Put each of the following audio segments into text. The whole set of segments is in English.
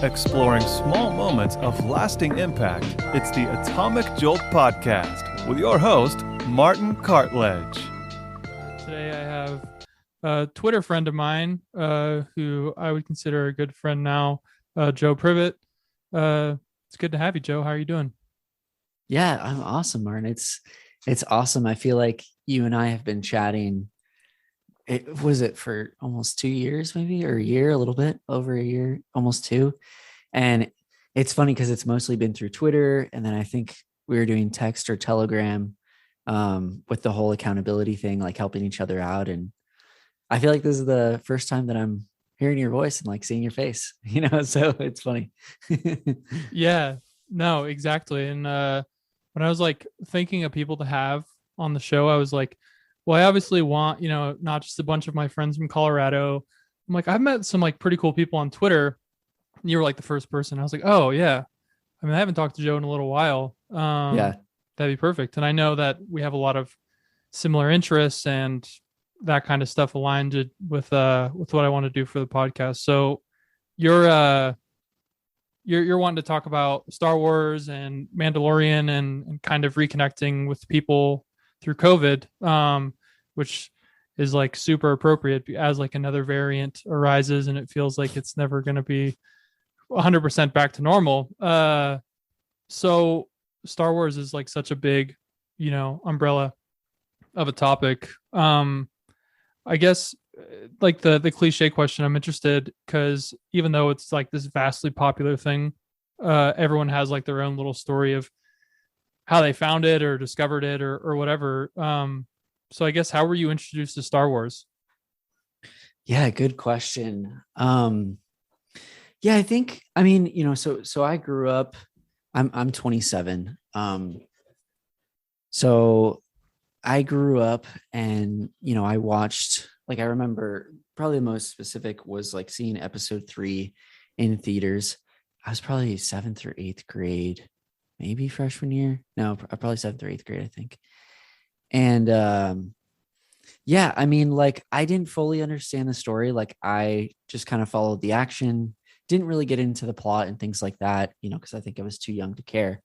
exploring small moments of lasting impact. It's the Atomic Jolt podcast with your host, Martin Cartledge. Today I have a Twitter friend of mine who I would consider a good friend now, Joe Previte. It's good to have you, Joe. How are you doing? Yeah, I'm awesome, Martin. It's awesome. I feel like you and I have been chatting. Was it for almost 2 years, maybe, or a year, a little bit over a year, almost 2. And it's funny because it's mostly been through Twitter. And then I think we were doing text or Telegram with the whole accountability thing, like helping each other out. And I feel like this is the first time that I'm hearing your voice and like seeing your face, so it's funny. Yeah, no, exactly. And when I was like thinking of people to have on the show, I was like, well, I obviously want, not just a bunch of my friends from Colorado. I'm like, I've met some like pretty cool people on Twitter. You were like the first person. I was like, oh yeah. I mean, I haven't talked to Joe in a little while. Yeah, that'd be perfect. And I know that we have a lot of similar interests and that kind of stuff aligned with what I want to do for the podcast. So you're wanting to talk about Star Wars and Mandalorian and kind of reconnecting with people through COVID, which is like super appropriate as like another variant arises and it feels like it's never going to be 100% back to normal. So Star Wars is like such a big, umbrella of a topic. I guess like the cliche question, I'm interested because even though it's like this vastly popular thing, everyone has like their own little story of how they found it or discovered it or whatever. So I guess how were you introduced to Star Wars? Yeah, good question. Yeah, I think, so I grew up, I'm 27. So I grew up and, I watched, like, I remember probably the most specific was like seeing episode 3 in theaters. I was probably 7th or 8th grade, maybe freshman year. No, probably 7th or 8th grade, I think. And, yeah, I mean, like, I didn't fully understand the story. Like, I just kind of followed the action, didn't really get into the plot and things like that, because I think I was too young to care.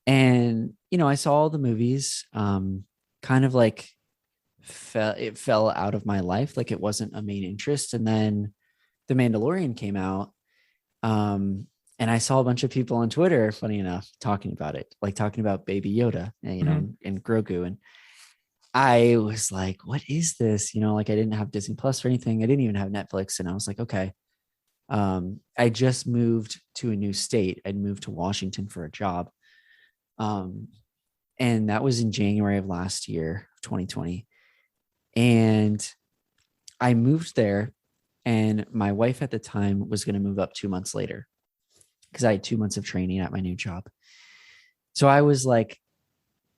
And, I saw all the movies, kind of like it fell out of my life. Like, it wasn't a main interest. And then The Mandalorian came out. And I saw a bunch of people on Twitter, funny enough, talking about it, like talking about Baby Yoda, and Grogu. And I was like, what is this? Like, I didn't have Disney Plus or anything. I didn't even have Netflix. And I was like, okay. I just moved to a new state. I'd moved to Washington for a job. And that was in January of last year, 2020. And I moved there, and my wife at the time was going to move up 2 months later because I had 2 months of training at my new job. So I was like,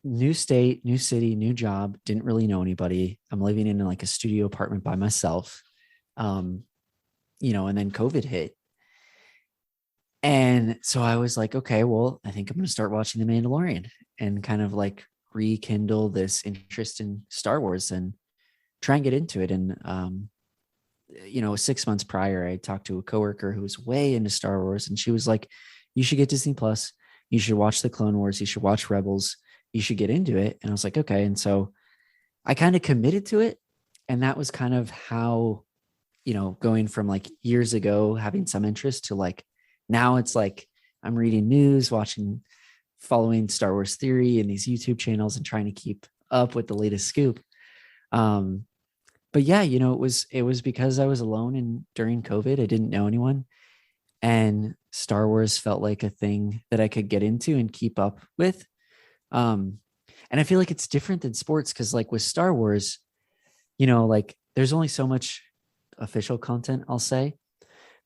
new state, new city, new job, didn't really know anybody. I'm living in like a studio apartment by myself. And then COVID hit. And so I was like, okay, well, I think I'm going to start watching The Mandalorian and kind of like rekindle this interest in Star Wars and try and get into it. And, 6 months prior, I talked to a coworker who was way into Star Wars, and she was like, you should get Disney Plus. You should watch the Clone Wars. You should watch Rebels. You should get into it. And I was like, okay. And so I kind of committed to it. And that was kind of how, going from like years ago, having some interest to like, now it's like, I'm reading news, following Star Wars Theory and these YouTube channels and trying to keep up with the latest scoop. But yeah, it was because I was alone and during COVID, I didn't know anyone. And Star Wars felt like a thing that I could get into and keep up with. And I feel like it's different than sports because like with Star Wars, like there's only so much official content, I'll say.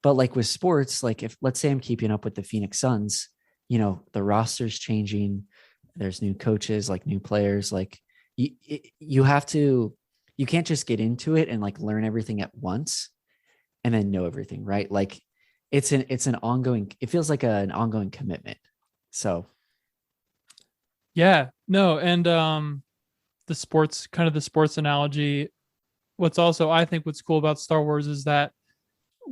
But like with sports, like if let's say I'm keeping up with the Phoenix Suns, the roster's changing, there's new coaches, like new players, like you can't just get into it and like learn everything at once and then know everything, right? Like it's an ongoing, it feels like an ongoing commitment. So Yeah, no. And the sports analogy, what's also, I think what's cool about Star Wars is that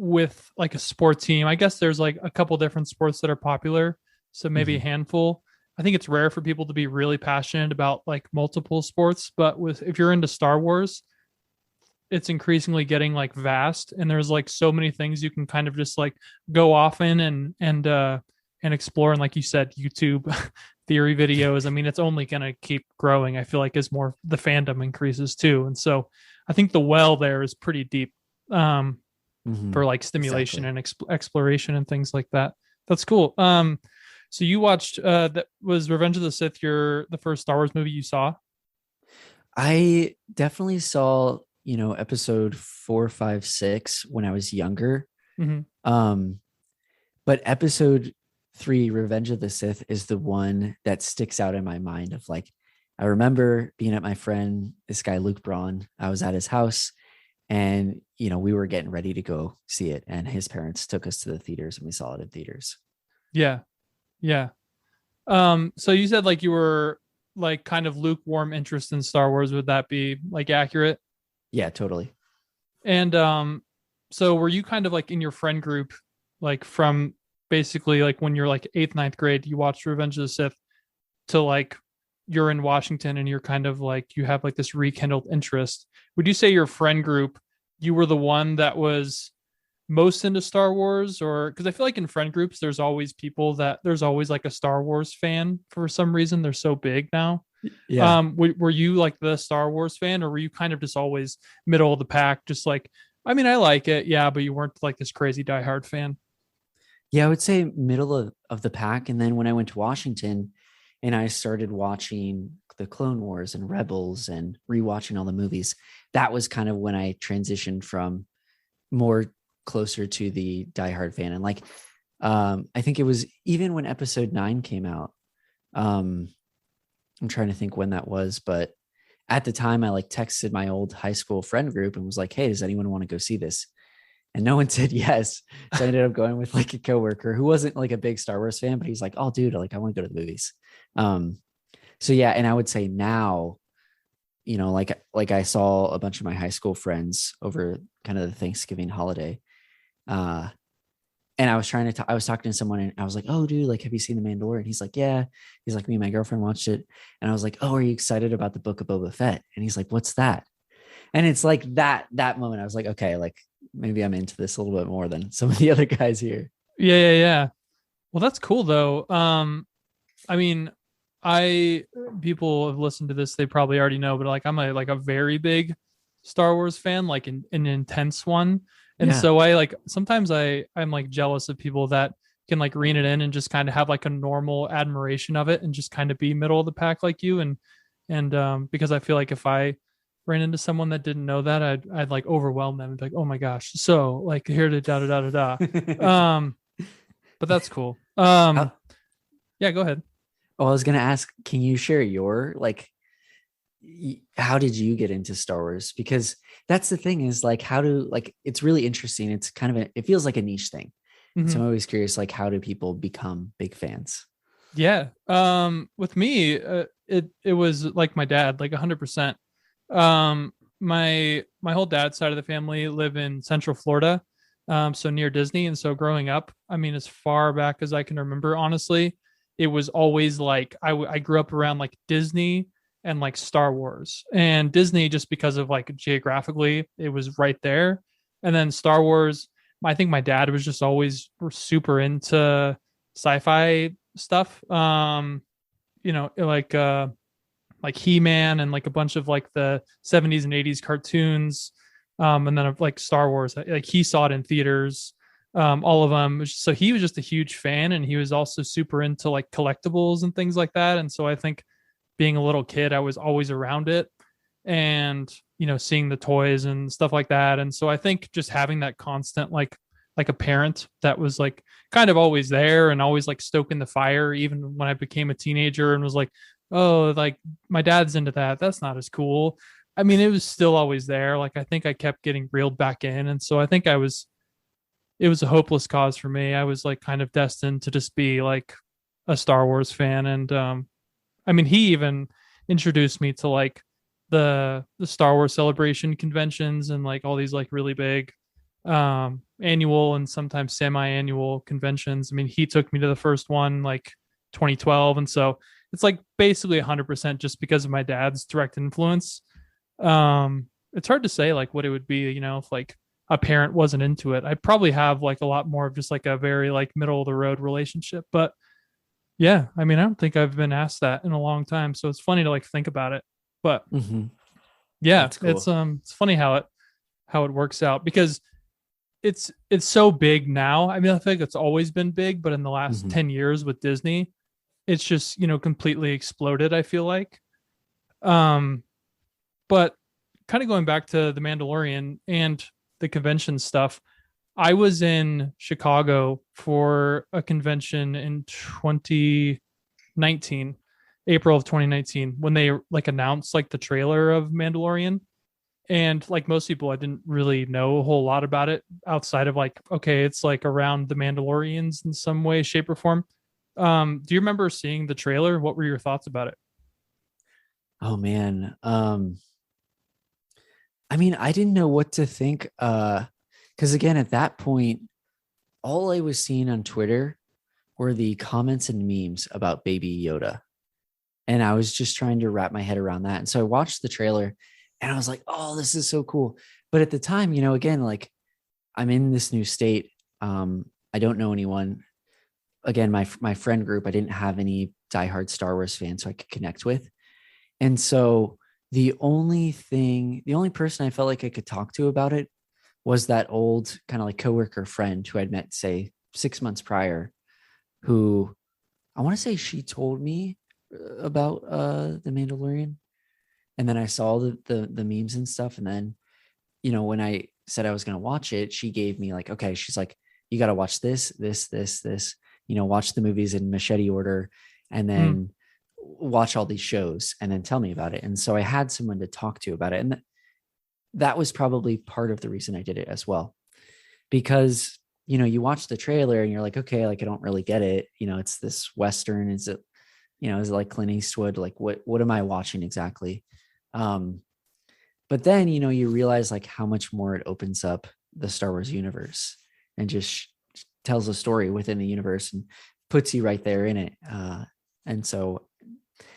with like a sport team, I guess there's like a couple different sports that are popular. So maybe a handful. I think it's rare for people to be really passionate about like multiple sports, but if you're into Star Wars, it's increasingly getting like vast, and there's like so many things you can kind of just like go off in and explore. And like you said, YouTube theory videos. I mean, it's only going to keep growing. I feel like as more the fandom increases too. And so I think the well there is pretty deep for like stimulation and exploration and things like that. That's cool. So you watched that was Revenge of the Sith the first Star Wars movie you saw? I definitely saw, episode 4, 5, 6 when I was younger. But episode 3, Revenge of the Sith, is the one that sticks out in my mind of like, I remember being at my friend, this guy, Luke Braun. I was at his house and, we were getting ready to go see it. And his parents took us to the theaters and we saw it in theaters. Yeah. Yeah. So you said like you were like kind of lukewarm interest in Star Wars. Would that be like accurate? Yeah, totally. And so were you kind of like in your friend group, like from basically like when you're like 8th, 9th grade, you watched Revenge of the Sith to like you're in Washington and you're kind of like you have like this rekindled interest. Would you say your friend group, you were the one that was most into Star Wars? Or because I feel like in friend groups there's always like a Star Wars fan for some reason. They're so big now. Yeah. Were you like the Star Wars fan, or were you kind of just always middle of the pack, just like, I mean, I like it, yeah, but you weren't like this crazy diehard fan? Yeah, I would say middle of the pack. And then when I went to Washington and I started watching the Clone Wars and Rebels and rewatching all the movies, that was kind of when I transitioned from more closer to the diehard fan. And like, I think it was even when episode 9 came out. I'm trying to think when that was, but at the time I like texted my old high school friend group and was like, hey, does anyone want to go see this? And no one said yes. So I ended up going with like a coworker who wasn't like a big Star Wars fan, but he's like, oh dude, like I want to go to the movies. So yeah. And I would say now, like I saw a bunch of my high school friends over kind of the Thanksgiving holiday. And I was I was talking to someone and I was like, oh dude, like, have you seen The Mandalorian? He's like, yeah. He's like, me and my girlfriend watched it. And I was like, oh, are you excited about the Book of Boba Fett? And he's like, what's that? And it's like that moment, I was like, okay, like maybe I'm into this a little bit more than some of the other guys here. Yeah. Well, that's cool though. I mean, people have listened to this, they probably already know, but like I'm a very big Star Wars fan, like an intense one. And so I like sometimes I'm like jealous of people that can like rein it in and just kind of have like a normal admiration of it and just kind of be middle of the pack like you. And because I feel like if I ran into someone that didn't know that, I'd like overwhelm them and be like, oh my gosh, so like here to da. But that's cool. Yeah, go ahead. Oh, I was gonna ask, can you share your like, how did you get into Star Wars? Because that's the thing is like, it's really interesting. It's kind of it feels like a niche thing. So I'm always curious, like, how do people become big fans? Yeah. With me, it was like my dad, like 100%. My whole dad's side of the family live in Central Florida, so near Disney. And so growing up, I mean, as far back as I can remember, honestly, it was always like I grew up around like Disney and like Star Wars, and Disney just because of like geographically it was right there, and then Star Wars, I think my dad was just always super into sci-fi stuff, like He-Man and like a bunch of like the 70s and 80s cartoons, and then like Star Wars, like he saw it in theaters, all of them. So he was just a huge fan, and he was also super into like collectibles and things like that. And so I think being a little kid, I was always around it and, seeing the toys and stuff like that. And so I think just having that constant, like a parent that was like kind of always there and always like stoking the fire, even when I became a teenager and was like, oh, like my dad's into that, that's not as cool. I mean, it was still always there. Like, I think I kept getting reeled back in. And so I think it was a hopeless cause for me. I was like kind of destined to just be like a Star Wars fan. And, I mean, he even introduced me to like the Star Wars Celebration conventions and like all these like really big annual and sometimes semi-annual conventions. I mean, he took me to the first one like 2012, and so it's like basically 100% just because of my dad's direct influence. It's hard to say like what it would be, if like a parent wasn't into it. I'd probably have like a lot more of just like a very like middle of the road relationship. But yeah, I mean, I don't think I've been asked that in a long time, so it's funny to like think about it. But yeah, That's cool. It's funny how it works out, because it's so big now. I mean, I think it's always been big, but in the last 10 years with Disney, it's just, completely exploded, I feel like. But kind of going back to the Mandalorian and the convention stuff, I was in Chicago for a convention in 2019, April of 2019, when they like announced like the trailer of Mandalorian. And like most people, I didn't really know a whole lot about it outside of like, okay, it's like around the Mandalorians in some way, shape, or form. Do you remember seeing the trailer? What were your thoughts about it? Oh man. I mean, I didn't know what to think. Because again, at that point, all I was seeing on Twitter were the comments and memes about Baby Yoda. And I was just trying to wrap my head around that. And so I watched the trailer and I was like, oh, this is so cool. But at the time, again, like I'm in this new state. I don't know anyone. Again, my friend group, I didn't have any diehard Star Wars fans so I could connect with. And so the only person I felt like I could talk to about it was that old kind of like coworker friend who I'd met, say, 6 months prior, who I want to say she told me about the Mandalorian. And then I saw the memes and stuff. And then, when I said I was going to watch it, she gave me like, okay, she's like, you got to watch this, watch the movies in machete order, and then watch all these shows and then tell me about it. And so I had someone to talk to about it. And that was probably part of the reason I did it as well, because, you watch the trailer and you're like, okay, like, I don't really get it. It's this Western. Is it like Clint Eastwood? Like what am I watching exactly? But then, you realize like how much more it opens up the Star Wars universe and just tells a story within the universe and puts you right there in it. And so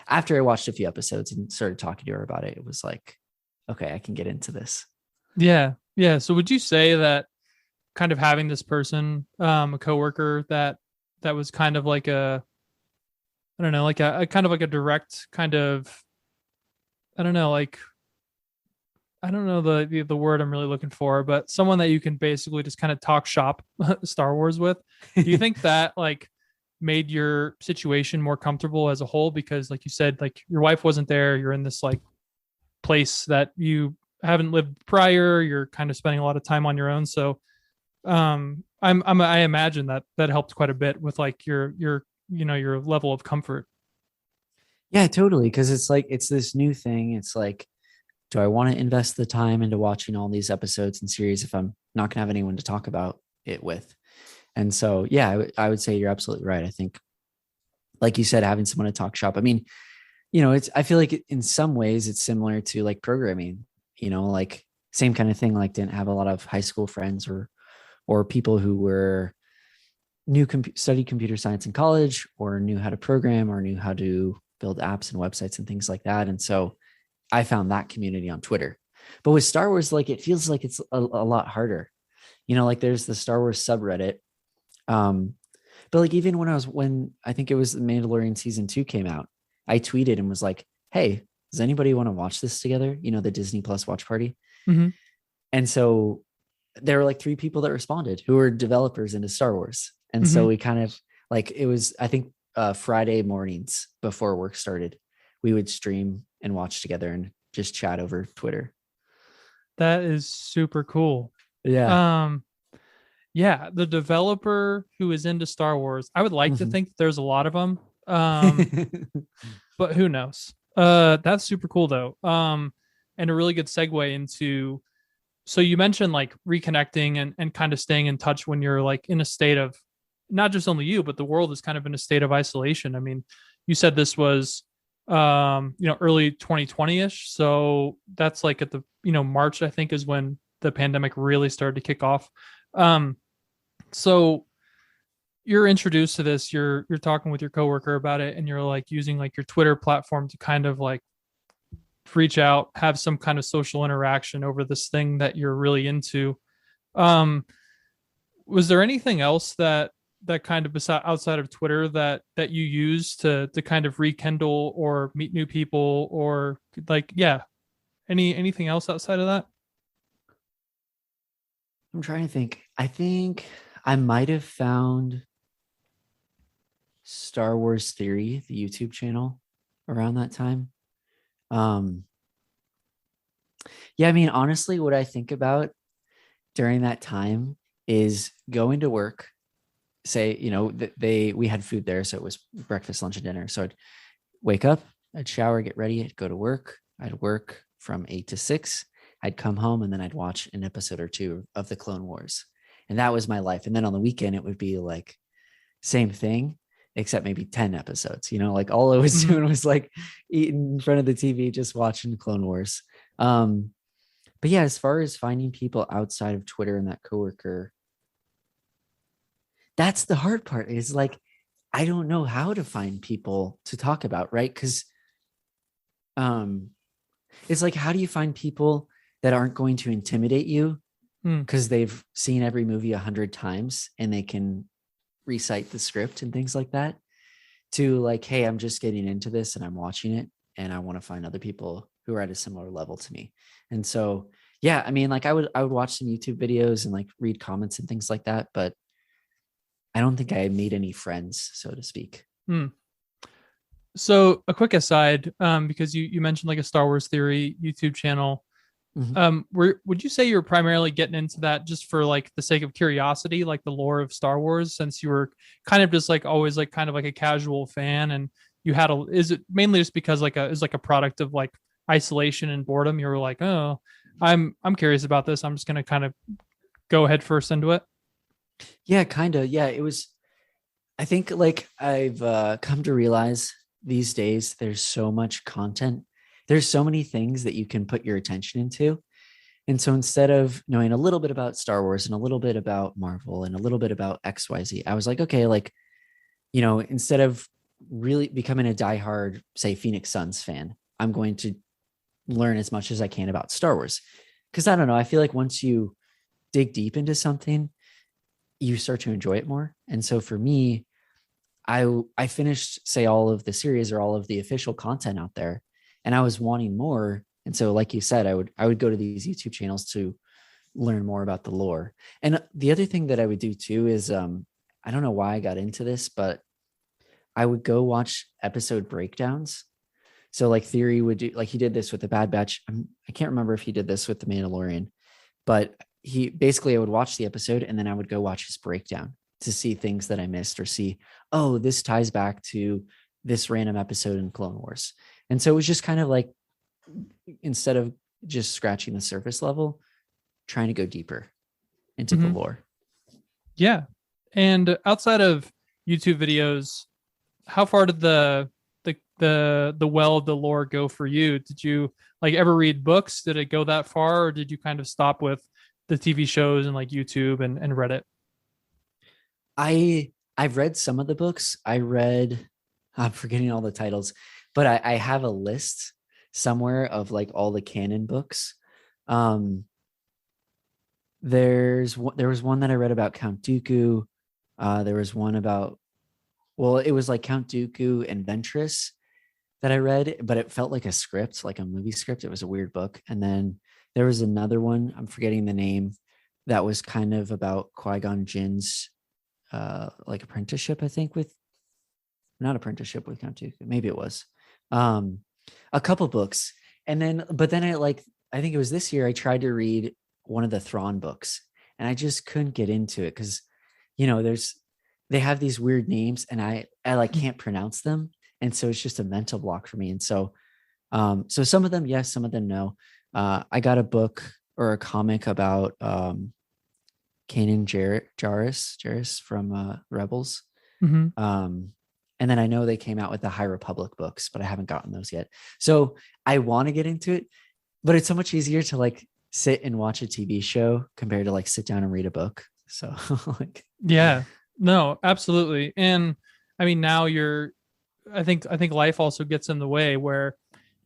after I watched a few episodes and started talking to her about it, it was like, okay, I can get into this. Yeah. Yeah. So would you say that kind of having this person, a coworker that was kind of like I don't know, like a kind of like a direct kind of, I don't know the word I'm really looking for, but someone that you can basically just kind of talk shop Star Wars with. Do you think that like made your situation more comfortable as a whole? Because like you said, like your wife wasn't there, you're in this like place that you haven't lived prior, you're kind of spending a lot of time on your own. So I imagine that helped quite a bit with like your level of comfort. Yeah, totally. Because it's like, it's this new thing. It's like, do I want to invest the time into watching all these episodes and series if I'm not going to have anyone to talk about it with? And so, yeah, I would say you're absolutely right. I think, like you said, having someone to talk shop. I mean, I feel like in some ways it's similar to like programming, like same kind of thing, like didn't have a lot of high school friends or people who were studied computer science in college or knew how to program or knew how to build apps and websites and things like that. And so I found that community on Twitter. But with Star Wars, like it feels like it's a lot harder. Like there's the Star Wars subreddit. But like even when I think it was the Mandalorian season 2 came out, I tweeted and was like, hey, does anybody want to watch this together? The Disney Plus watch party. Mm-hmm. And so there were like 3 people that responded who were developers into Star Wars. And so we kind of like, it was, I think Friday mornings before work started, we would stream and watch together and just chat over Twitter. That is super cool. Yeah. Yeah, the developer who is into Star Wars, I would like to think there's a lot of them. But who knows? That's super cool though. And a really good segue into, so you mentioned like reconnecting and kind of staying in touch when you're like in a state of, not just only you, but the world is kind of in a state of isolation. I mean, you said this was early 2020-ish. So that's like at the, March, I think, is when the pandemic really started to kick off. So you're introduced to this, you're talking with your coworker about it, and you're like using like your Twitter platform to kind of like reach out, have some kind of social interaction over this thing that you're really into. Um, was there anything else that kind of beside outside of Twitter that you use to kind of rekindle or meet new people, or like, yeah, anything else outside of that? I'm trying to think. I think I might have found Star Wars Theory, the YouTube channel, around that time. Yeah, I mean, honestly, what I think about during that time is going to work. Say, we had food there, so it was breakfast, lunch, and dinner. So I'd wake up, I'd shower, get ready, I'd go to work. I'd work from 8 to 6. I'd come home, and then I'd watch an episode or two of the Clone Wars. And that was my life. And then on the weekend, it would be like same thing, except maybe 10 episodes. Like all I was doing was like eating in front of the TV, just watching Clone Wars. But yeah, as far as finding people outside of Twitter and that coworker, that's the hard part, is like, I don't know how to find people to talk about, right? Because it's like, how do you find people that aren't going to intimidate you because they've seen every movie 100 times and they can recite the script and things like that, to like, hey, I'm just getting into this and I'm watching it and I want to find other people who are at a similar level to me. And so, yeah, I mean, like I would watch some YouTube videos and like read comments and things like that, but I don't think I made any friends, so to speak. So a quick aside, because you mentioned like a Star Wars Theory YouTube channel. Would you say you're primarily getting into that just for like the sake of curiosity, like the lore of Star Wars, since you were kind of just like always like kind of like a casual fan, and you had is it mainly just because is like a product of like isolation and boredom? You were like, oh, I'm curious about this, I'm just gonna kind of go head first into it. Yeah, kind of. Yeah, it was. I think like I've come to realize these days there's so much content. There's so many things that you can put your attention into. And so instead of knowing a little bit about Star Wars and a little bit about Marvel and a little bit about XYZ, I was like, okay, like, instead of really becoming a diehard, say, Phoenix Suns fan, I'm going to learn as much as I can about Star Wars. Because I don't know, I feel like once you dig deep into something, you start to enjoy it more. And so for me, I finished, say, all of the series or all of the official content out there, and I was wanting more. And so, like you said, I would go to these YouTube channels to learn more about the lore. And the other thing that I would do too is, I don't know why I got into this, but I would go watch episode breakdowns. So like Theory would do, like he did this with the Bad Batch. I can't remember if he did this with the Mandalorian, but I would watch the episode and then I would go watch his breakdown to see things that I missed, or see, oh, this ties back to this random episode in Clone Wars. And so it was just kind of like, instead of just scratching the surface level, trying to go deeper into the lore. Yeah. And outside of YouTube videos, how far did the well of the lore go for you? Did you like ever read books? Did it go that far, or did you kind of stop with the TV shows and like YouTube and Reddit? I've read some of the books. I'm forgetting all the titles, but I have a list somewhere of like all the canon books. There was one that I read about Count Dooku. There was one about, well, it was like Count Dooku and Ventress that I read, but it felt like a script, like a movie script. It was a weird book. And then there was another one, I'm forgetting the name, that was kind of about Qui-Gon Jinn's like apprenticeship, I think, not apprenticeship with Count Dooku. Maybe it was a couple books. And then, but then I think it was this year, I tried to read one of the Thrawn books and I just couldn't get into it because, they have these weird names and I like can't pronounce them. And so it's just a mental block for me. And so, so some of them, yes, some of them, no. I got a book or a comic about Kanan Jarrus from Rebels. And then I know they came out with the High Republic books, but I haven't gotten those yet. So I want to get into it, but it's so much easier to like sit and watch a TV show compared to like sit down and read a book. So like, Yeah, no, absolutely. And I mean, now I think life also gets in the way where,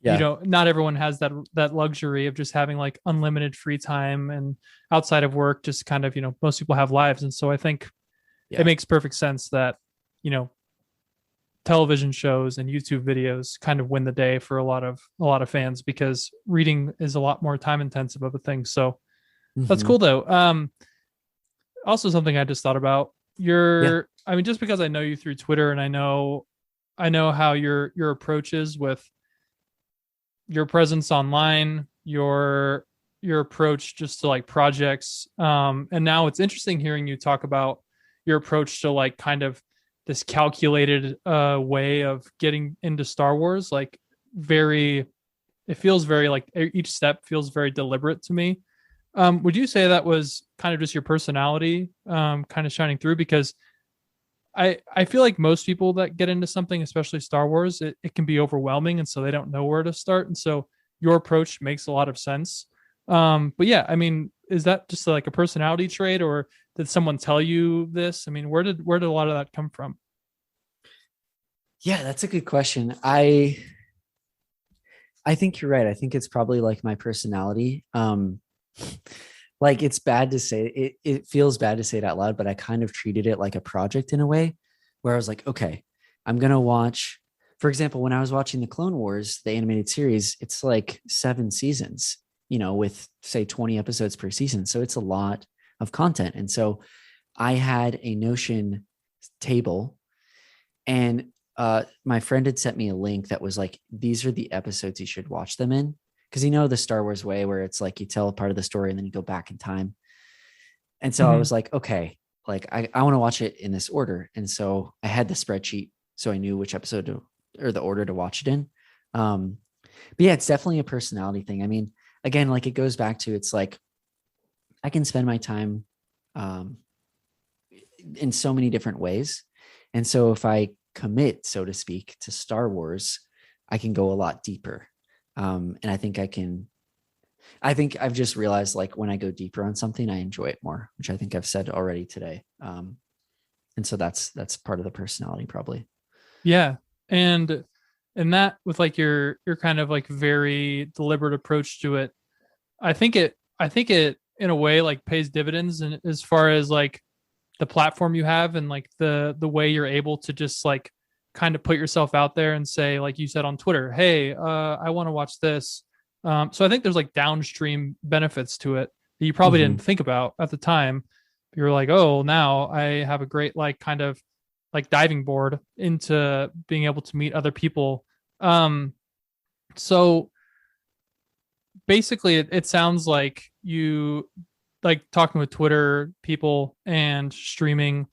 yeah, not everyone has that luxury of just having like unlimited free time, and outside of work, just kind of, most people have lives. And so I think yeah, it makes perfect sense that, you know, television shows and YouTube videos kind of win the day for a lot of fans, because reading is a lot more time intensive of a thing. So that's hmm cool though. Also something I just thought about. yeah, I mean, just because I know you through Twitter, and I know how your approach is with your presence online, your approach just to like projects. And now it's interesting hearing you talk about your approach to like kind of this calculated way of getting into Star Wars. Like it feels very like each step feels very deliberate to me. Would you say that was kind of just your personality kind of shining through? Because I feel like most people that get into something, especially Star Wars, it can be overwhelming, and so they don't know where to start. And so your approach makes a lot of sense. But yeah, I mean, is that just like a personality trait, or did someone tell you this? I mean, where did a lot of that come from? yeah. That's a good question. I think you're right. I think it's probably like my personality. Like it's bad to say it, it feels bad to say it out loud, but I kind of treated it like a project in a way where I was like, okay, I'm going to watch, for example, when I was watching the Clone Wars, the animated series, it's like 7 seasons, with say 20 episodes per season. So it's a lot of content. And so I had a Notion table, and my friend had sent me a link that was like, these are the episodes you should watch them in. Because the Star Wars way where it's like you tell a part of the story and then you go back in time. And so I Mm-hmm. was like, okay, like I want to watch it in this order. And so I had the spreadsheet, so I knew which episode or the order to watch it in. But yeah, it's definitely a personality thing. I mean, again, like it goes back to, it's like I can spend my time um, in so many different ways. And so if I commit, so to speak, to Star Wars, I can go a lot deeper. And I think I've just realized like when I go deeper on something, I enjoy it more, which I think I've said already today. And so that's part of the personality probably. Yeah. And that with like your kind of like very deliberate approach to it, I think it in a way like pays dividends, and as far as like the platform you have, and like the way you're able to just like kind of put yourself out there and say, like you said on Twitter, hey, I want to watch this. So I think there's like downstream benefits to it that you probably Mm-hmm. didn't think about at the time. You're like, oh, now I have a great like kind of like diving board into being able to meet other people. Um, so basically, it sounds like you like talking with Twitter people and streaming.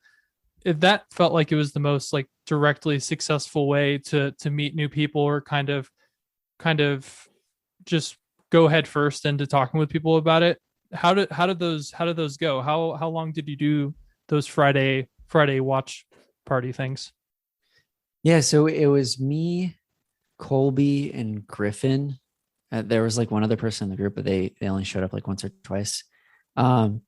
That felt like it was the most like directly successful way to meet new people, or kind of just go head first into talking with people about it. How did those go? How long did you do those Friday watch party things? Yeah. So it was me, Colby, and Griffin. There was like one other person in the group, but they only showed up like once or twice. Um,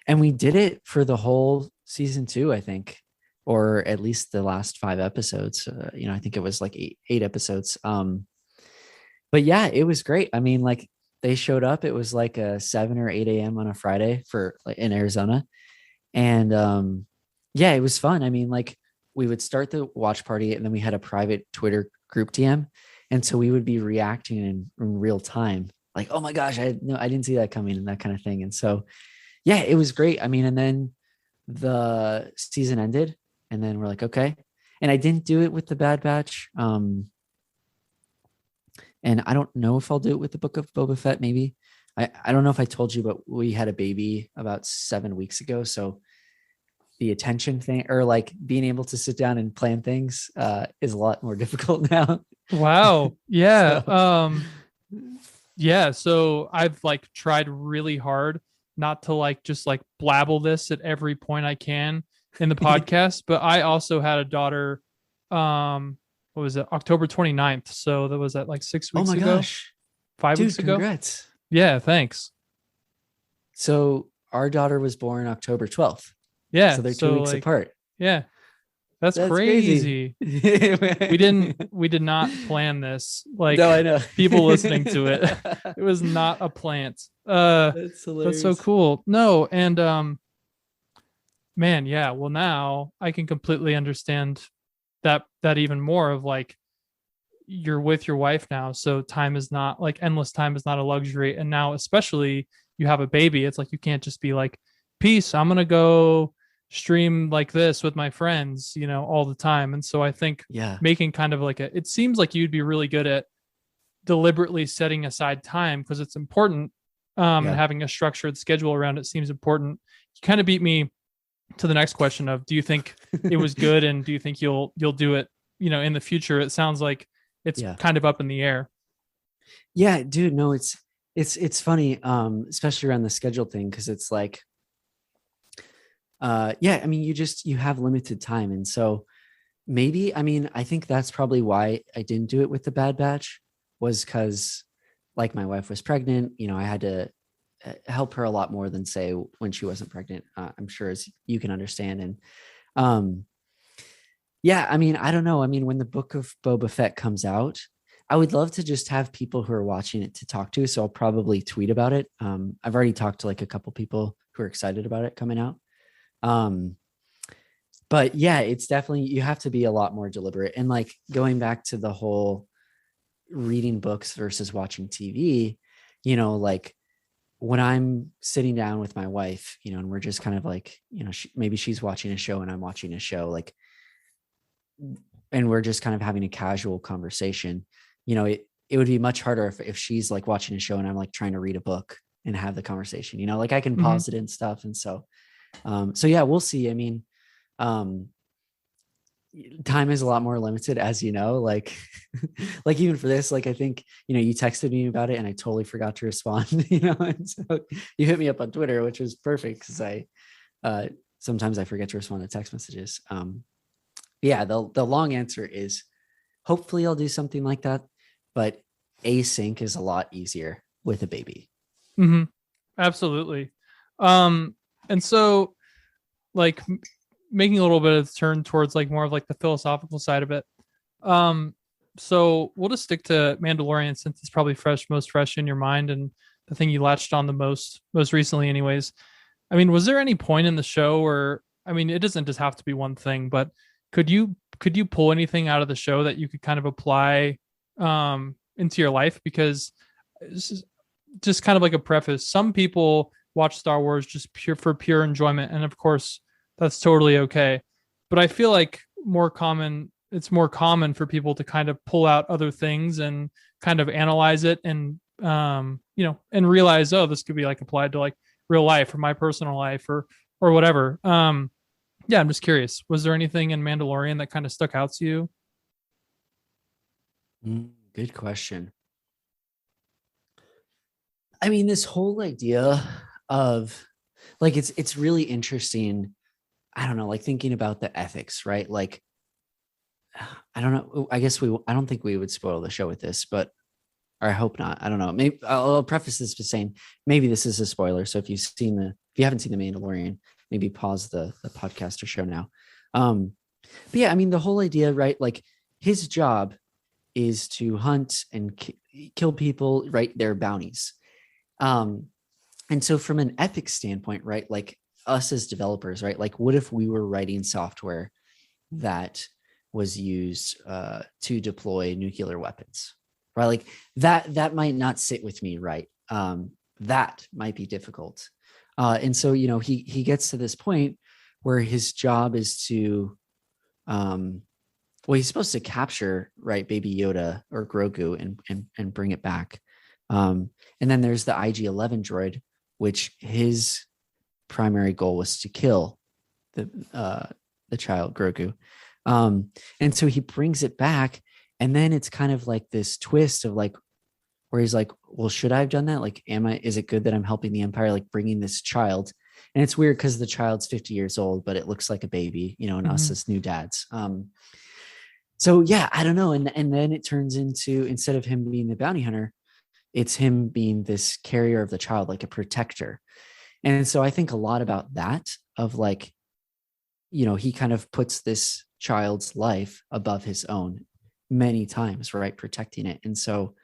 and we did it for the whole season 2, I think, or at least the last 5 episodes. I think it was like eight episodes. But yeah, it was great. I mean, like they showed up. It was like a 7 or 8 a.m. on a Friday for like in Arizona, and yeah, it was fun. I mean, like we would start the watch party, and then we had a private Twitter group DM, and so we would be reacting in real time, like, oh my gosh, I didn't see that coming, and that kind of thing. And so yeah, it was great. I mean, and then the season ended, and then we're like, okay. And I didn't do it with the Bad Batch. And I don't know if I'll do it with the Book of Boba Fett. Maybe I don't know if I told you, but we had a baby about 7 weeks ago. So the attention thing, or like being able to sit down and plan things, is a lot more difficult now. Wow. Yeah. So Yeah. So I've like tried really hard not to like just like blabble this at every point I can in the podcast, but I also had a daughter. What was it? October 29th. So that was that like 6 oh weeks my ago, gosh, 5 weeks dude, ago. congrats. Yeah. Thanks. So our daughter was born October 12th. Yeah. So they're 2 weeks apart. Yeah. That's crazy. We did not plan this. Like, no, I know. People listening to it. It was not a plant. That's hilarious. That's so cool. No, and man, yeah. Well, now I can completely understand that even more of like, you're with your wife now, so time is not like endless time is not a luxury. And now, especially you have a baby, it's like you can't just be like, peace, I'm gonna go stream like this with my friends, all the time. And so I think making kind of like it seems like you'd be really good at deliberately setting aside time because it's important. And having a structured schedule around it seems important. You kind of beat me to the next question of, do you think it was good, and do you think you'll do it in the future? It sounds like it's kind of up in the air. Yeah, dude. No, it's funny, especially around the schedule thing, because it's like, I mean, you have limited time, and so maybe, I mean, I think that's probably why I didn't do it with the Bad Batch, was because like my wife was pregnant. I had to help her a lot more than say when she wasn't pregnant. I'm sure, as you can understand, and I mean, I don't know. I mean, when the Book of Boba Fett comes out, I would love to just have people who are watching it to talk to. So I'll probably tweet about it. I've already talked to like a couple people who are excited about it coming out. But yeah, it's definitely, you have to be a lot more deliberate. And like going back to the whole reading books versus watching TV, like when I'm sitting down with my wife, and we're just kind of like, maybe she's watching a show and I'm watching a show, like, and we're just kind of having a casual conversation, it would be much harder if she's like watching a show and I'm like trying to read a book and have the conversation, like I can pause it and stuff. And so yeah, we'll see. I mean, time is a lot more limited, as like even for this, like I think you texted me about it and I totally forgot to respond, and so you hit me up on Twitter, which was perfect because I sometimes I forget to respond to text messages. The long answer is hopefully I'll do something like that, but async is a lot easier with a baby. Absolutely. And so like making a little bit of a turn towards like more of like the philosophical side of it. So we'll just stick to Mandalorian since it's probably most fresh in your mind and the thing you latched on the most recently anyways. I mean, was there any point in the show where, I mean, it doesn't just have to be one thing, but could you pull anything out of the show that you could kind of apply into your life? Because just kind of like a preface, some people watch Star Wars just for pure enjoyment, and of course that's totally okay. But I feel like it's more common for people to kind of pull out other things and kind of analyze it and and realize, oh, this could be like applied to like real life or my personal life or whatever. Yeah, I'm just curious. Was there anything in Mandalorian that kind of stuck out to you? Good question. I mean, this whole idea of like, it's really interesting. I don't know, like thinking about the ethics, right? Like, I don't know. I don't think we would spoil the show with this, but, or I hope not. I don't know. Maybe I'll preface this by saying maybe this is a spoiler. So if you haven't seen The Mandalorian, maybe pause the podcast or show now. But yeah, I mean, the whole idea, right? Like his job is to hunt and kill people, right? Their bounties. And so from an ethics standpoint, right? Like us as developers, right? Like what if we were writing software that was used to deploy nuclear weapons, right? Like that might not sit with me, right? That might be difficult. And so, he gets to this point where his job is to, he's supposed to capture, right, Baby Yoda or Grogu and bring it back. And then there's the IG-11 droid, which his primary goal was to kill the child Grogu. And so he brings it back, and then it's kind of like this twist of like, where he's like, well, should I have done that? Like, is it good that I'm helping the Empire, like bringing this child? And it's weird because the child's 50 years old, but it looks like a baby, and us as new dads. So yeah, I don't know. And then it turns into, instead of him being the bounty hunter, it's him being this carrier of the child, like a protector. And so I think a lot about that, of like, he kind of puts this child's life above his own many times, right? Protecting it. And so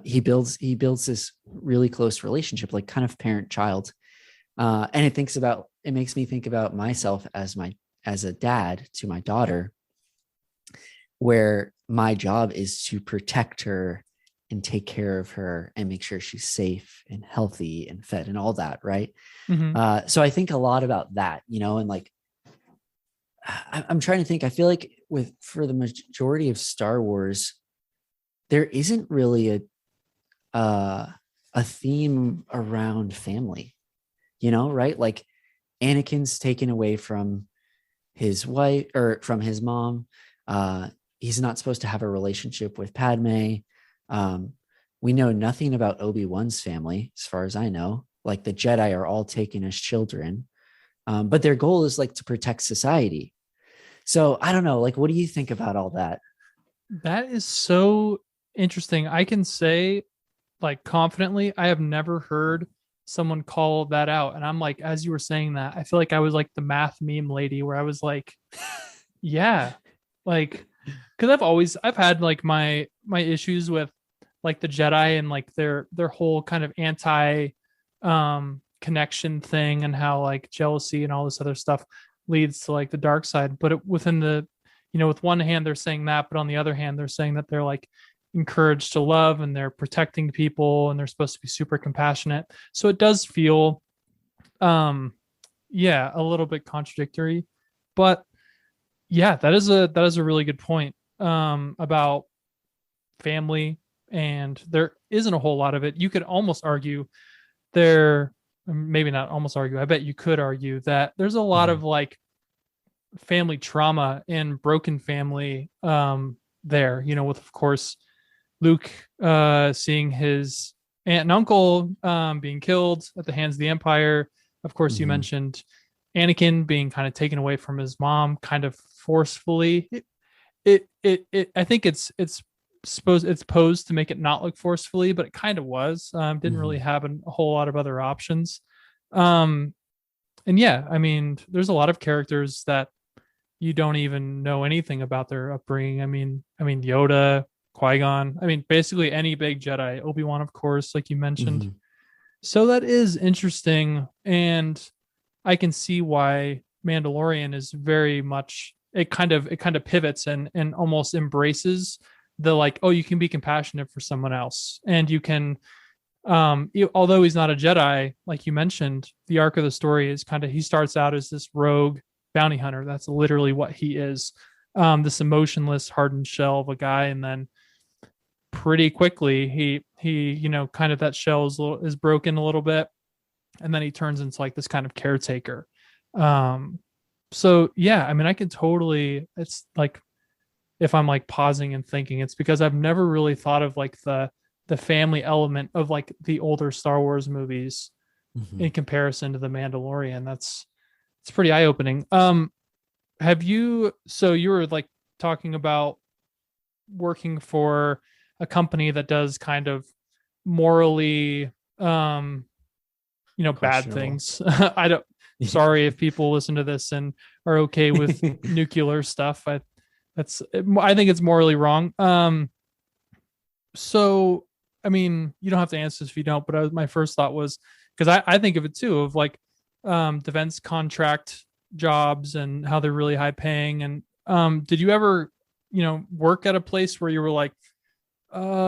he builds this really close relationship, like kind of parent child. And it makes me think about myself as a dad to my daughter, where my job is to protect her and take care of her and make sure she's safe and healthy and fed and all that. Right. Mm-hmm. So I think a lot about that, and like, I'm trying to think, I feel like for the majority of Star Wars, there isn't really a theme around family, right? Like Anakin's taken away from his wife or from his mom. He's not supposed to have a relationship with Padme. We know nothing about Obi-Wan's family, as far as I know. Like the Jedi are all taken as children, but their goal is like to protect society. So I don't know, like, what do you think about all that? That is so interesting. I can say, like, confidently, I have never heard someone call that out. And I'm like, as you were saying that, I feel like I was like the math meme lady where I was like, yeah, like, because I've had like my issues with like the Jedi and like their whole kind of anti connection thing, and how like jealousy and all this other stuff leads to like the dark side. But within the, with one hand they're saying that, but on the other hand they're saying that they're like encouraged to love and they're protecting people and they're supposed to be super compassionate. So it does feel yeah, a little bit contradictory. But yeah, that is a really good point about family, and there isn't a whole lot of it. You could almost argue there, maybe not almost argue, I bet you could argue that there's a lot of like family trauma and broken family there, with of course Luke seeing his aunt and uncle being killed at the hands of the Empire. Of course, you mentioned Anakin being kind of taken away from his mom kind of forcefully. I think it's posed to make it not look forcefully, but it kind of was. Didn't really have a whole lot of other options. And yeah, I mean, there's a lot of characters that you don't even know anything about their upbringing. I mean, Yoda, Qui-Gon. I mean, basically any big Jedi. Obi-Wan, of course, like you mentioned. So that is interesting, and I can see why Mandalorian is very much, it kind of pivots and almost embraces the like, oh, you can be compassionate for someone else, and you can although he's not a Jedi, like you mentioned, the arc of the story is kind of, he starts out as this rogue bounty hunter. That's literally what he is. This emotionless, hardened shell of a guy, and then pretty quickly he kind of, that shell is broken a little bit, and then he turns into like this kind of caretaker. So yeah, I mean, I can totally, it's like, if I'm like pausing and thinking, it's because I've never really thought of like the family element of like the older Star Wars movies in comparison to the Mandalorian. It's pretty eye opening. So you were like talking about working for a company that does kind of morally, bad things. I don't, sorry if people listen to this and are okay with nuclear stuff. I think it's morally wrong. So, I mean, you don't have to answer this if you don't, but my first thought was, because I think of it too, of like defense contract jobs and how they're really high paying. And did you ever, work at a place where you were like,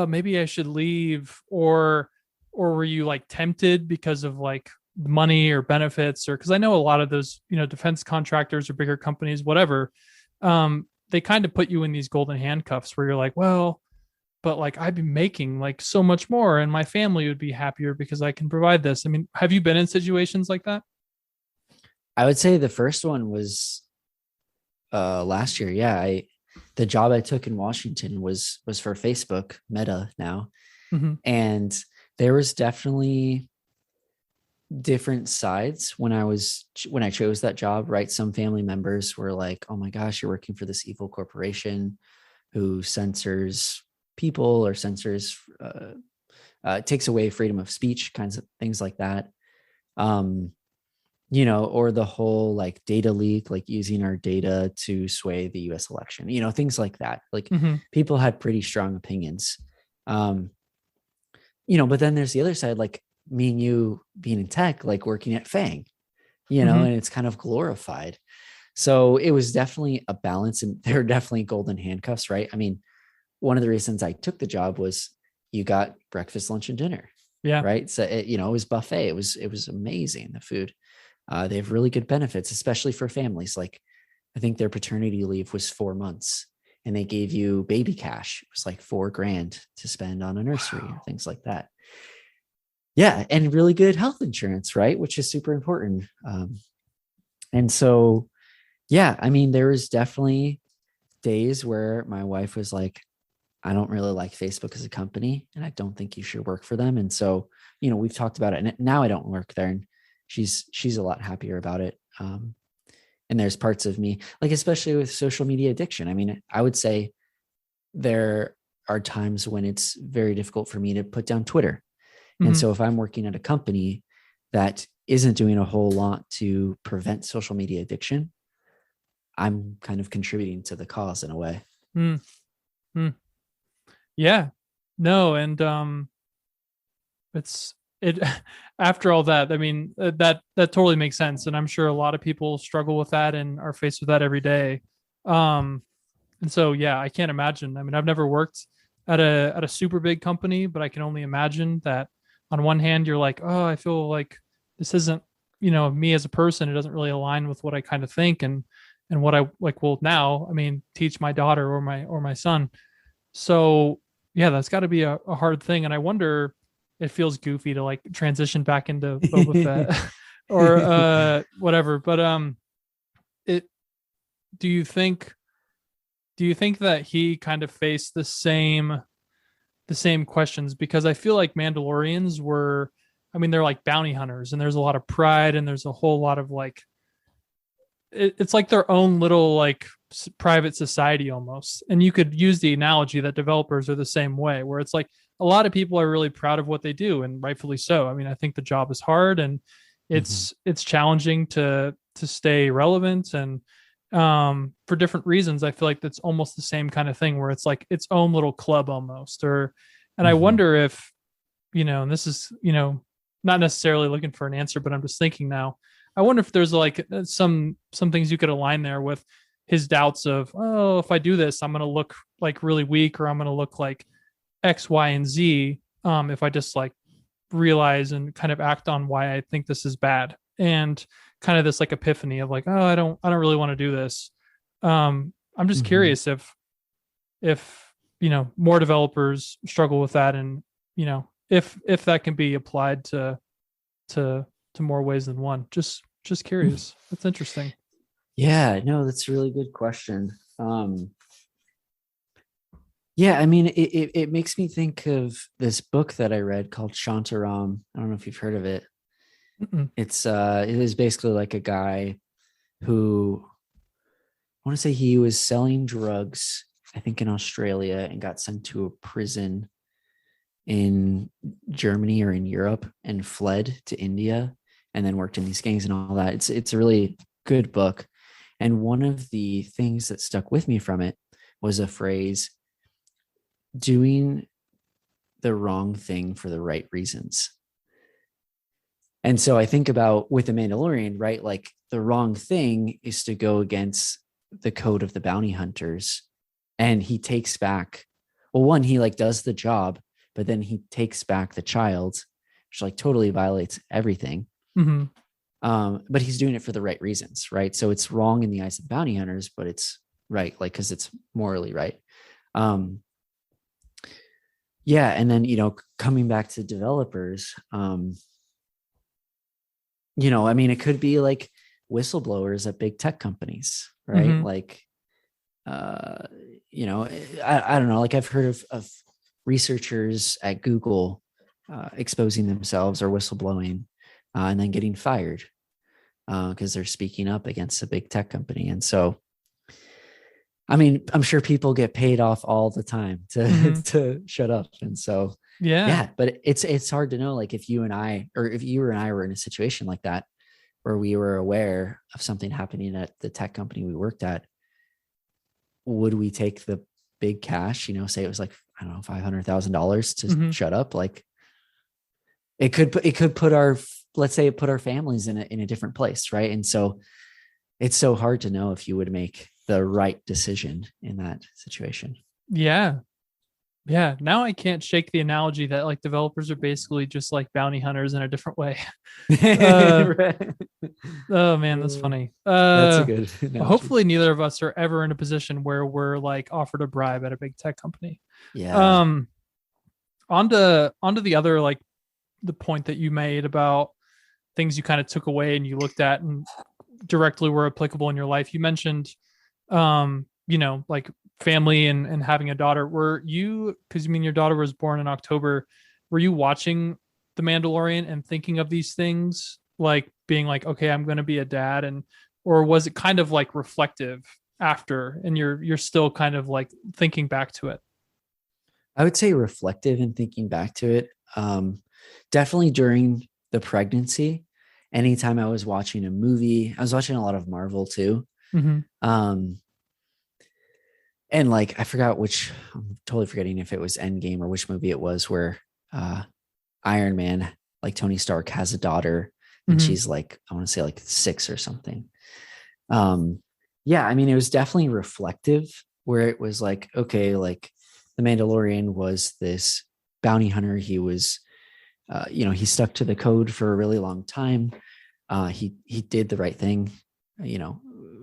maybe I should leave, or were you like tempted because of like money or benefits? Or because I know a lot of those, defense contractors or bigger companies, whatever, they kind of put you in these golden handcuffs where you're like, well, but like I'd be making like so much more and my family would be happier because I can provide this. I mean, have you been in situations like that? I would say the first one was last year. Yeah, the job I took in Washington was for Facebook, Meta now. And there was definitely different sides when I chose that job, right? Some family members were like, oh my gosh, you're working for this evil corporation who censors people or censors, takes away freedom of speech, kinds of things like that. Or the whole like data leak, like using our data to sway the US election, things like that. Like Mm-hmm. people had pretty strong opinions. But then there's the other side, like me and you being in tech, like working at Fang, Mm-hmm. and it's kind of glorified. So it was definitely a balance, and there are definitely golden handcuffs, right? I mean, one of the reasons I took the job was you got breakfast, lunch, and dinner, Yeah. right? So it was buffet. It was amazing, the food. They have really good benefits, especially for families. Like I think their paternity leave was 4 months, and they gave you baby cash. It was like $4,000 to spend on a nursery or things like that. Yeah, and really good health insurance, right? Which is super important. And so, yeah, I mean, there was definitely days where my wife was like, I don't really like Facebook as a company, and I don't think you should work for them. And so, we've talked about it, and now I don't work there, and she's a lot happier about it. And there's parts of me, like especially with social media addiction. I mean, I would say there are times when it's very difficult for me to put down Twitter. And Mm-hmm. so if I'm working at a company that isn't doing a whole lot to prevent social media addiction, I'm kind of contributing to the cause in a way. Mm-hmm. Yeah. No, and it's it after all that, I mean, that totally makes sense, and I'm sure a lot of people struggle with that and are faced with that every day. And so yeah, I can't imagine. I mean, I've never worked at a super big company, but I can only imagine that on one hand you're like, oh, I feel like this isn't, me as a person, it doesn't really align with what I kind of think and what I like will now, I mean, teach my daughter or my son. So yeah, that's got to be a hard thing. And I wonder, it feels goofy to like transition back into Boba Fett or whatever. But it do you think that he kind of faced the same questions? Because I feel like Mandalorians were, I mean, they're like bounty hunters, and there's a lot of pride, and there's a whole lot of like it's like their own little like private society almost. And you could use the analogy that developers are the same way, where it's like a lot of people are really proud of what they do, and rightfully so. I mean, I think the job is hard, and it's challenging to stay relevant, and for different reasons I feel like that's almost the same kind of thing, where it's like its own little club almost. Or and I wonder if, and this is, not necessarily looking for an answer, but I'm just thinking now, I wonder if there's like some things you could align there with his doubts of, oh, if I do this, I'm going to look like really weak, or I'm going to look like X, Y, and Z. If I just like realize and kind of act on why I think this is bad, and kind of this like epiphany of like, oh, I don't really want to do this. I'm just curious if more developers struggle with that, and if that can be applied to more ways than one. Just curious. That's interesting. Yeah, no, that's a really good question. Yeah, I mean, it makes me think of this book that I read called Shantaram. I don't know if you've heard of it. Mm-mm. It is basically like a guy who, I want to say he was selling drugs, I think in Australia, and got sent to a prison in Germany or in Europe, and fled to India, and then worked in these gangs and all that. It's a really good book. And one of the things that stuck with me from it was a phrase, doing the wrong thing for the right reasons. And so I think about with the Mandalorian, right? Like the wrong thing is to go against the code of the bounty hunters. And he takes back, well, one, he like does the job, but then he takes back the child, which like totally violates everything. Mm-hmm. But he's doing it for the right reasons, right? So it's wrong in the eyes of bounty hunters, but it's right, like, because it's morally right. Yeah. And then, coming back to developers, I mean, it could be like whistleblowers at big tech companies, right? Mm-hmm. Like, I don't know, like I've heard of researchers at Google exposing themselves or whistleblowing and then getting fired because they're speaking up against a big tech company. And so, I mean, I'm sure people get paid off all the time to Mhm. to shut up. And so Yeah. yeah, but it's hard to know, like if you and I, or if you and I were in a situation like that where we were aware of something happening at the tech company we worked at, would we take the big cash, say it was like, I don't know, $500,000 to Mhm. shut up? Like it could put our, let's say it put our families in a different place. Right. And so it's so hard to know if you would make the right decision in that situation. Yeah. Yeah. Now I can't shake the analogy that like developers are basically just like bounty hunters in a different way. Uh, Right. oh man, that's funny. That's a good analogy. Hopefully neither of us are ever in a position where we're like offered a bribe at a big tech company. Yeah. Um, onto the other, like the point that you made about things you kind of took away and you looked at and directly were applicable in your life. You mentioned, like family and having a daughter. Were you, because you mean your daughter was born in October, were you watching The Mandalorian and thinking of these things, like being like, okay, I'm going to be a dad, and or was it kind of like reflective after, and you're still kind of like thinking back to it? I would say reflective and thinking back to it. Definitely during the pregnancy, anytime I was watching a movie, I was watching a lot of Marvel too. Mm-hmm. Um, and like, I forgot which, I'm totally forgetting if it was Endgame or which movie it was where Iron Man, like Tony Stark, has a daughter and Mm-hmm. she's like, I want to say like 6 or something. Um, yeah, I mean, it was definitely reflective where it was like, okay, like the Mandalorian was this bounty hunter. He was, he stuck to the code for a really long time. He did the right thing, you know,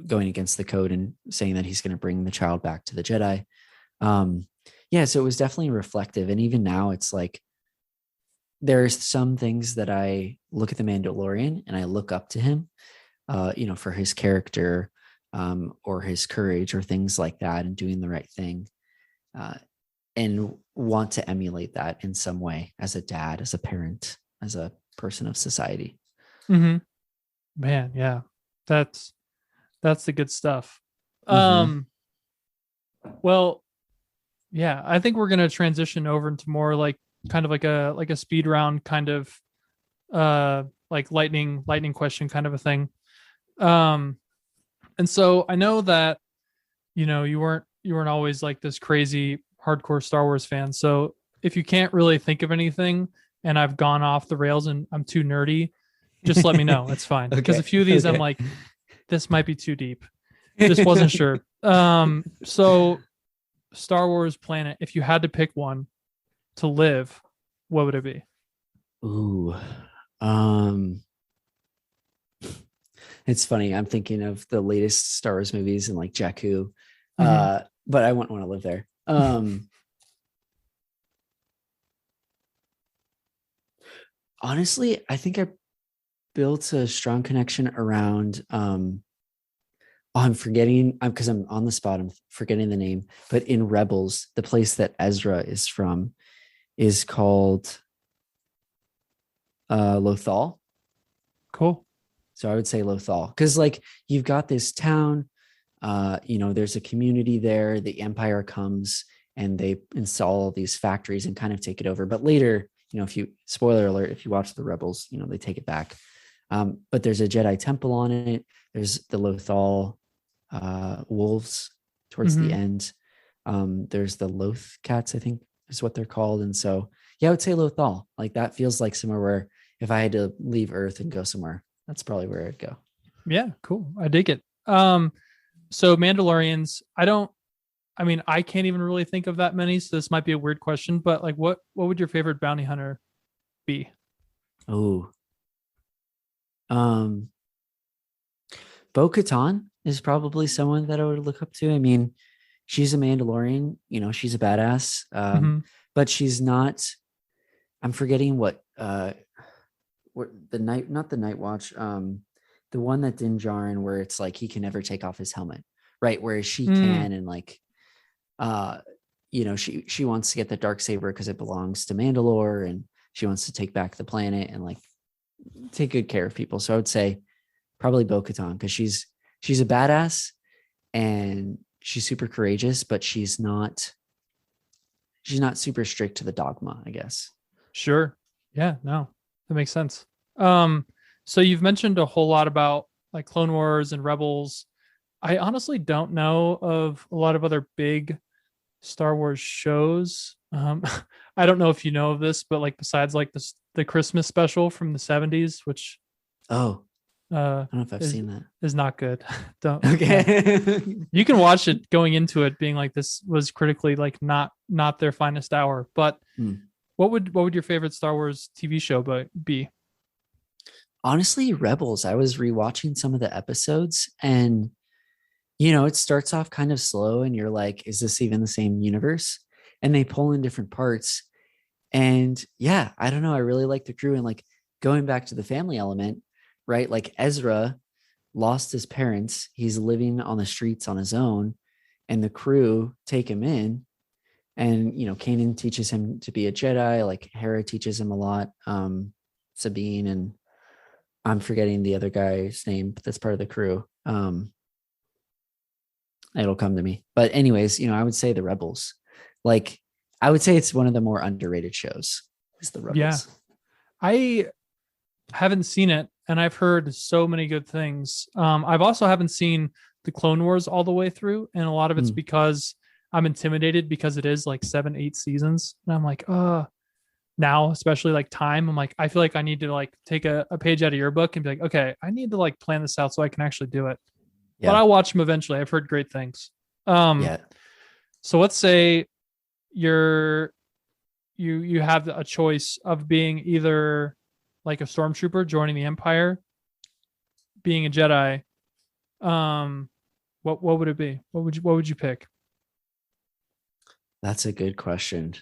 going against the code and saying that he's going to bring the child back to the Jedi. Um, yeah, so it was definitely reflective. And even now, it's like there's some things that I look at the Mandalorian and I look up to him, for his character, or his courage or things like that, and doing the right thing, uh, and want to emulate that in some way as a dad, as a parent, as a person of society. Mm-hmm. Man, yeah, that's the good stuff. Mm-hmm. Um, well, yeah, I think we're gonna transition over into more like kind of like a speed round kind of like lightning question kind of a thing. Um, and so I know that you weren't always like this crazy hardcore Star Wars fan. So if you can't really think of anything and I've gone off the rails and I'm too nerdy, just let me know. It's fine. Because a Okay. few of these I'm Okay. like, this might be too deep. Just wasn't sure. So Star Wars planet, if you had to pick one to live, what would it be? Ooh. Um, it's funny. I'm thinking of the latest Star Wars movies and like Jakku. Mm-hmm. But I wouldn't want to live there. Honestly, I think I built a strong connection around I'm forgetting because I'm on the spot, I'm forgetting the name, but in Rebels, the place that Ezra is from is called Lothal. Cool. So I would say Lothal because like you've got this town, there's a community there. The Empire comes and they install all these factories and kind of take it over. But later, if you, spoiler alert, if you watch the Rebels, they take it back. But there's a Jedi temple on it. There's the Lothal wolves towards the Mm-hmm. end. There's the Loth cats, I think is what they're called. And so, yeah, I would say Lothal. Like that feels like somewhere where if I had to leave Earth and go somewhere, that's probably where I'd go. Yeah, cool. I dig it. So Mandalorians, I mean, I can't even really think of that many, so this might be a weird question, but like what would your favorite bounty hunter be? Oh, um, Bo-Katan is probably someone that I would look up to. I mean, she's a Mandalorian, she's a badass, Mm-hmm. but she's not. I'm forgetting what the night, not the Night Watch, the one that Din Djarin, where it's like he can never take off his helmet, right? Whereas she can, and like, she wants to get the dark saber because it belongs to Mandalore, and she wants to take back the planet and like take good care of people. So I would say probably Bo-Katan because she's a badass and she's super courageous, but she's not super strict to the dogma, I guess. Sure. Yeah, no, that makes sense. So you've mentioned a whole lot about like Clone Wars and Rebels. I honestly don't know of a lot of other big Star Wars shows. I don't know if you know of this, but like besides like the Christmas special from the 70s, which Oh, uh I don't know if I've is, seen that. is not good. Don't. Okay. You can watch it going into it being like this was critically like not their finest hour. But what would your favorite Star Wars TV show be? Honestly, Rebels. I was rewatching some of the episodes, and it starts off kind of slow and you're like, is this even the same universe? And they pull in different parts. And yeah, I don't know. I really like the crew, and like going back to the family element, right? Like Ezra lost his parents. He's living on the streets on his own, and the crew take him in. And, Kanan teaches him to be a Jedi. Like Hera teaches him a lot. Sabine, and I'm forgetting the other guy's name, but that's part of the crew. It'll come to me. But anyways, I would say the Rebels. Like, I would say it's one of the more underrated shows. Is the Rebels. Yeah. I haven't seen it, and I've heard so many good things. I've also haven't seen the Clone Wars all the way through, and a lot of it's because I'm intimidated because it is like 7-8 seasons, and I'm like, now, especially like time, I'm like, I feel like I need to like take a page out of your book and be like, okay, I need to like plan this out so I can actually do it. Yeah. But I'll watch them eventually. I've heard great things. Yeah. So let's say you have a choice of being either like a stormtrooper joining the Empire, being a Jedi. What would it be? What would you pick? That's a good question.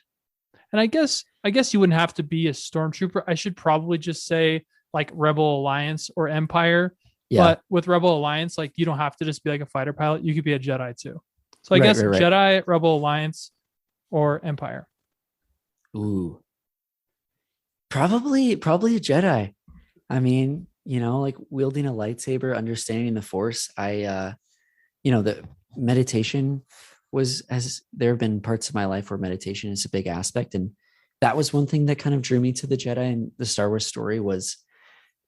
And I guess you wouldn't have to be a stormtrooper. I should probably just say like Rebel Alliance or Empire. Yeah. But with Rebel Alliance, like you don't have to just be like a fighter pilot. You could be a Jedi too. So I guess right. Jedi, Rebel Alliance, or Empire. Ooh. Probably a Jedi. I mean, like wielding a lightsaber, understanding the Force. The meditation there have been parts of my life where meditation is a big aspect. And that was one thing that kind of drew me to the Jedi and the Star Wars story, was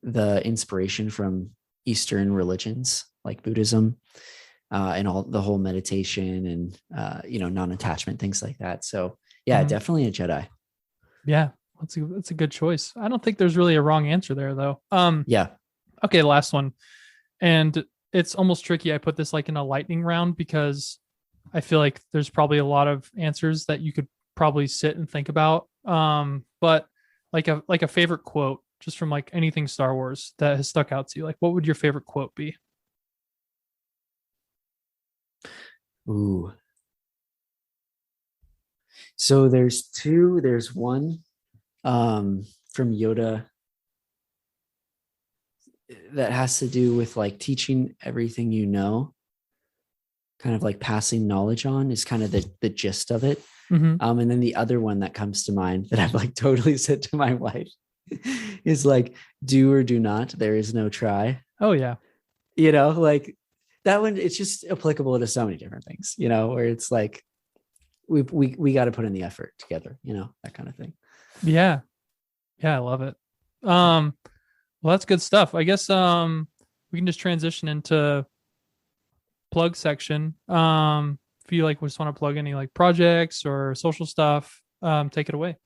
the inspiration from Eastern religions like Buddhism, and all the whole meditation and, non-attachment, things like that. So yeah, definitely a Jedi. Yeah. That's a good choice. I don't think there's really a wrong answer there though. Yeah. Okay. Last one. And it's almost tricky. I put this like in a lightning round because I feel like there's probably a lot of answers that you could probably sit and think about. But like a favorite quote just from like anything Star Wars that has stuck out to you. Like what would your favorite quote be? Ooh. So there's two. There's one from Yoda that has to do with like teaching everything kind of like passing knowledge on, is kind of the gist of it. And then the other one that comes to mind that I've like totally said to my wife is like, do or do not, there is no try. Oh yeah. Like that one, it's just applicable to so many different things, where it's like, we got to put in the effort together, that kind of thing. Yeah. Yeah. I love it. Well, that's good stuff. I guess, we can just transition into plug section. If you like just want to plug any like projects or social stuff, take it away.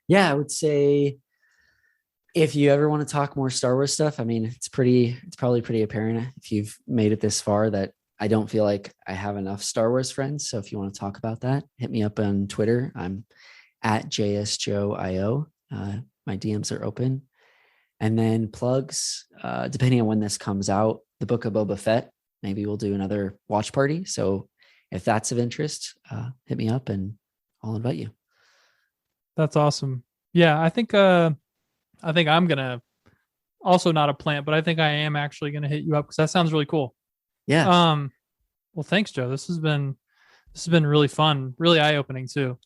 Yeah, I would say if you ever want to talk more Star Wars stuff, I mean, it's probably pretty apparent if you've made it this far that I don't feel like I have enough Star Wars friends. So if you want to talk about that, hit me up on Twitter. I'm at JSJoeIO. My DMs are open. And then plugs, depending on when this comes out, the Book of Boba Fett. Maybe we'll do another watch party. So if that's of interest, hit me up and I'll invite you. That's awesome. Yeah, I think I'm gonna also not a plant, but I think I am actually gonna hit you up because that sounds really cool. Yeah. Well, thanks, Joe. This has been really fun, really eye-opening too.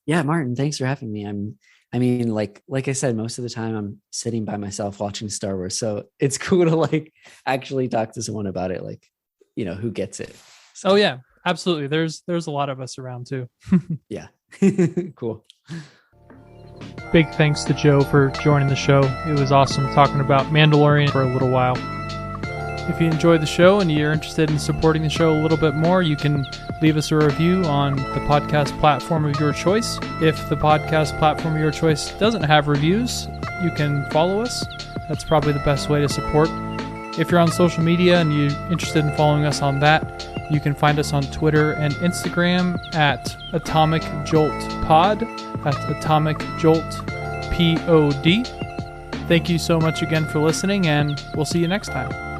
Yeah, Martin, thanks for having me. I mean, like I said, most of the time I'm sitting by myself watching Star Wars. So it's cool to like actually talk to someone about it, like, who gets it. Oh yeah, absolutely. There's a lot of us around too. Yeah. Cool. Big thanks to Joe for joining the show. It was awesome talking about Mandalorian for a little while. If you enjoyed the show and you're interested in supporting the show a little bit more, you can leave us a review on the podcast platform of your choice. If the podcast platform of your choice doesn't have reviews, you can follow us. That's probably the best way to support. If you're on social media and you're interested in following us on that, you can find us on Twitter and Instagram at Atomic Jolt Pod. That's Atomic Jolt POD. Thank you so much again for listening, and we'll see you next time.